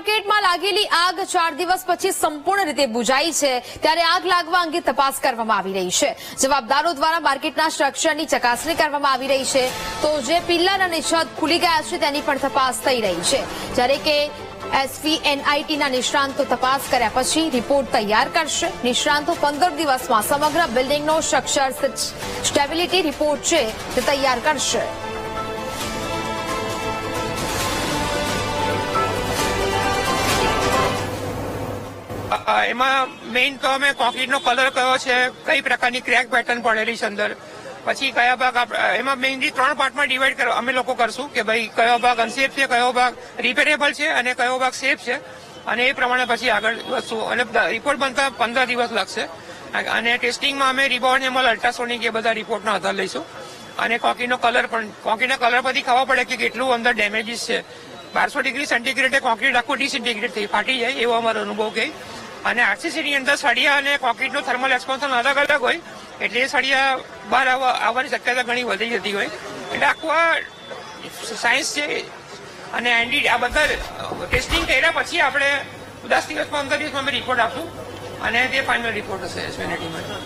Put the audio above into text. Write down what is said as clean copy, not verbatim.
માર્કેટમાં લાગેલી આગ 4 દિવસ પછી સંપૂર્ણ રીતે બુઝાઈ છે, ત્યારે આગ લાગવા અંગે તપાસ કરવામાં આવી રહી છે. જવાબદારો દ્વારા માર્કેટના સ્ટ્રક્ચરની ચકાસણી કરવામાં આવી રહી છે, તો જે પિલ્લર અને છત ખુલી ગયા છે તેની પણ તપાસ થઈ રહી છે. જ્યારે કે SVNITના નિષ્ણાંતો તપાસ કર્યા પછી રિપોર્ટ તૈયાર કરશે. નિષ્ણાંતો 15 દિવસમાં સમગ્ર બિલ્ડિંગનો સ્ટ્રક્ચર સ્ટેબિલિટી રિપોર્ટ છે તે તૈયાર કરશે. એમાં મેઇન તો અમે કોન્ક્રીટનો કલર કયો છે, કઈ પ્રકારની ક્રેક પેટર્ન પડેલી છે અંદર, પછી કયા ભાગ એમાં મેઇનલી 3 પાર્ટમાં ડિવાઈડ કરવા અમે લોકો કરશું કે ભાઈ કયો ભાગ અનસેફ છે, કયો ભાગ રિપેરેબલ છે અને કયો ભાગ સેફ છે, અને એ પ્રમાણે પછી આગળ વધશું. અને રિપોર્ટ બનતા 15 દિવસ લાગશે. અને ટેસ્ટિંગમાં અમે રિબોર્ડ એમલ અલ્ટ્રાસોનિક એ બધા રિપોર્ટના આધાર લઈશું. અને કોન્ક્રીટનો કલર પણ, કોન્ક્રીટના કલર પરથી ખબર પડે કે કેટલું અંદર ડેમેજીસ છે. 1200 ડિગ્રી સેન્ટીગ્રેડે કોન્ક્રીટ આખું ડિસઇન્ટિગ્રેટ થઈ ફાટી જાય એવો અમારો અનુભવ કહે. અને આરસીસીની અંદર સળિયા અને કોન્ક્રીટનું થર્મલ એક્સપાન્શન અલગ અલગ હોય, એટલે એ સળિયા બહાર આવવાની શક્યતા ઘણી વધી જતી હોય. એટલે આખું આ સાયન્સ છે. અને આ બધા ટેસ્ટિંગ કર્યા પછી આપણે 10 દિવસમાં 15 દિવસમાં અમે રિપોર્ટ આપશું, અને તે ફાઇનલ રિપોર્ટ હશે SVNIT માટે.